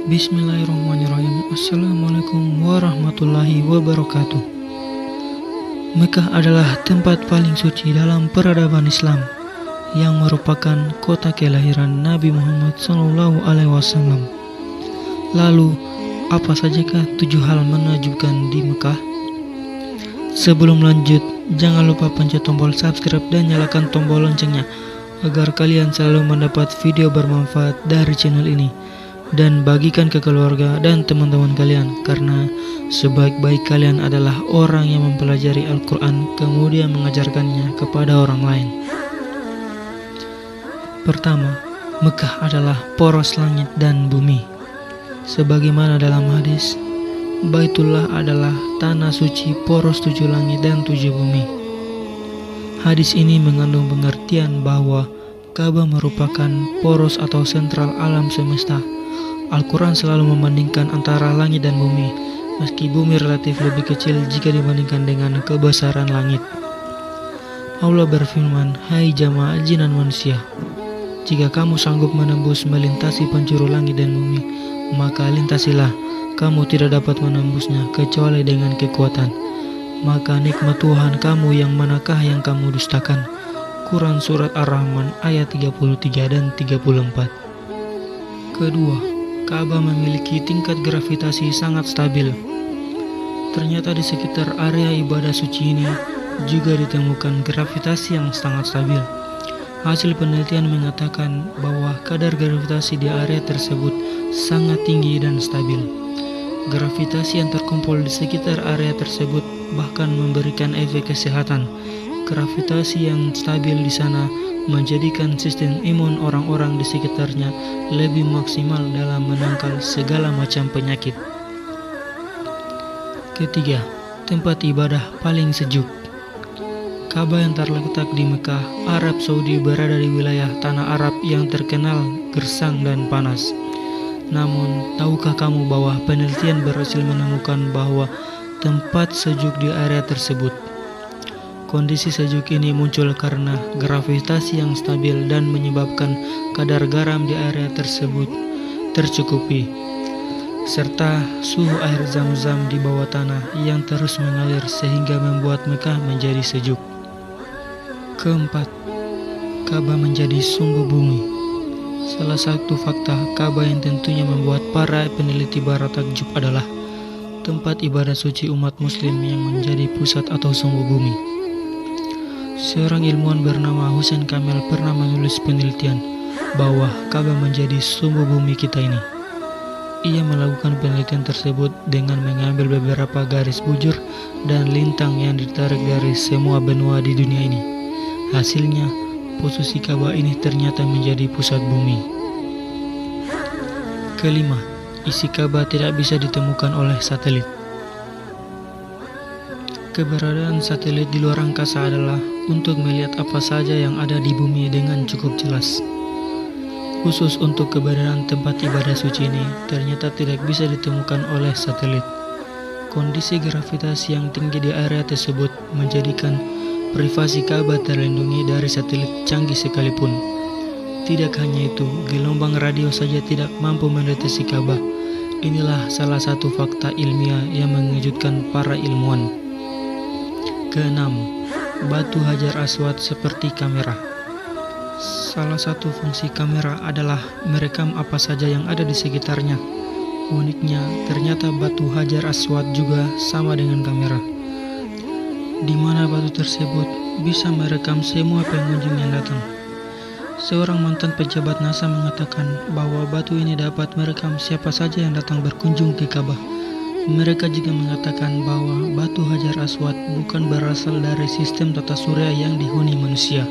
Bismillahirrahmanirrahim. Assalamualaikum warahmatullahi wabarakatuh. Mekah adalah tempat paling suci dalam peradaban Islam, yang merupakan kota kelahiran Nabi Muhammad SAW. Lalu, apa sajakah 7 hal menakjubkan di Mekah? Sebelum lanjut, jangan lupa pencet tombol subscribe dan nyalakan tombol loncengnya agar kalian selalu mendapat video bermanfaat dari channel ini. Dan bagikan ke keluarga dan teman-teman kalian, karena sebaik-baik kalian adalah orang yang mempelajari Al-Quran kemudian mengajarkannya kepada orang lain. Pertama, Mekah adalah poros langit dan bumi. Sebagaimana dalam hadis, Baitullah adalah tanah suci poros 7 langit dan 7 bumi. Hadis ini mengandung pengertian bahwa Ka'bah merupakan poros atau sentral alam semesta. Al-Quran selalu membandingkan antara langit dan bumi, meski bumi relatif lebih kecil jika dibandingkan dengan kebesaran langit. Allah berfirman, "Hai jamaah jin dan manusia, jika kamu sanggup menembus melintasi penjuru langit dan bumi, maka lintasilah. Kamu tidak dapat menembusnya kecuali dengan kekuatan. Maka nikmat Tuhan kamu yang manakah yang kamu dustakan?" Quran Surat Ar-Rahman ayat 33 dan 34. Kedua, Ka'bah memiliki tingkat gravitasi sangat stabil. Ternyata di sekitar area ibadah suci ini juga ditemukan gravitasi yang sangat stabil. Hasil penelitian mengatakan bahwa kadar gravitasi di area tersebut sangat tinggi dan stabil. Gravitasi yang terkumpul di sekitar area tersebut bahkan memberikan efek kesehatan. Gravitasi yang stabil di sana menjadikan sistem imun orang-orang di sekitarnya lebih maksimal dalam menangkal segala macam penyakit. Ketiga, tempat ibadah paling sejuk. Ka'bah yang terletak di Mekah, Arab Saudi berada di wilayah tanah Arab yang terkenal gersang dan panas. Namun, tahukah kamu bahwa penelitian berhasil menemukan bahwa tempat sejuk di area tersebut? Kondisi sejuk ini muncul karena gravitasi yang stabil dan menyebabkan kadar garam di area tersebut tercukupi, serta suhu air zam-zam di bawah tanah yang terus mengalir sehingga membuat Mekah menjadi sejuk. Keempat, Ka'bah menjadi sumbu bumi. Salah satu fakta Ka'bah yang tentunya membuat para peneliti barat takjub adalah tempat ibadah suci umat muslim yang menjadi pusat atau sumbu bumi. Seorang ilmuwan bernama Hussein Kamel pernah menulis penelitian bahwa Ka'bah menjadi sumbu bumi kita ini. Ia melakukan penelitian tersebut dengan mengambil beberapa garis bujur dan lintang yang ditarik dari semua benua di dunia ini. Hasilnya, posisi Ka'bah ini ternyata menjadi pusat bumi. Kelima, isi Ka'bah tidak bisa ditemukan oleh satelit. Keberadaan satelit di luar angkasa adalah untuk melihat apa saja yang ada di bumi dengan cukup jelas. Khusus untuk keberadaan tempat ibadah suci ini ternyata tidak bisa ditemukan oleh satelit. Kondisi gravitasi yang tinggi di area tersebut menjadikan privasi Ka'bah terlindungi dari satelit canggih sekalipun. Tidak hanya itu, gelombang radio saja tidak mampu mendeteksi Ka'bah. Inilah salah satu fakta ilmiah yang mengejutkan para ilmuwan. Keenam, batu Hajar Aswad seperti kamera. Salah satu fungsi kamera adalah merekam apa saja yang ada di sekitarnya. Uniknya, ternyata batu Hajar Aswad juga sama dengan kamera, di mana batu tersebut bisa merekam semua pengunjung yang datang. Seorang mantan pejabat NASA mengatakan bahwa batu ini dapat merekam siapa saja yang datang berkunjung ke Ka'bah. Mereka juga mengatakan bahwa batu Hajar Aswad bukan berasal dari sistem tata surya yang dihuni manusia.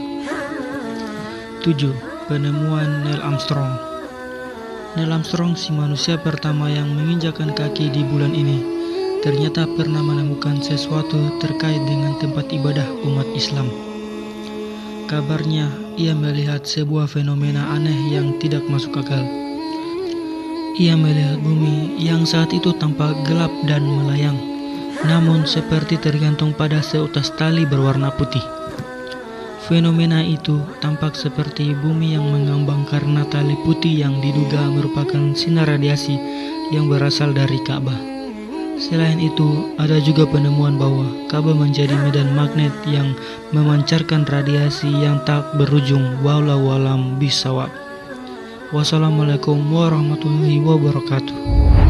7. Penemuan Neil Armstrong. Neil Armstrong, si manusia pertama yang menginjakkan kaki di bulan ini, ternyata pernah menemukan sesuatu terkait dengan tempat ibadah umat Islam. Kabarnya, ia melihat sebuah fenomena aneh yang tidak masuk akal. Ia melihat bumi yang saat itu tampak gelap dan melayang, namun seperti tergantung pada seutas tali berwarna putih. Fenomena itu tampak seperti bumi yang mengambang karena tali putih yang diduga merupakan sinar radiasi yang berasal dari Ka'bah. Selain itu, ada juga penemuan bahwa Ka'bah menjadi medan magnet yang memancarkan radiasi yang tak berujung. Wallahu a'lam bishawab. Wassalamualaikum warahmatullahi wabarakatuh.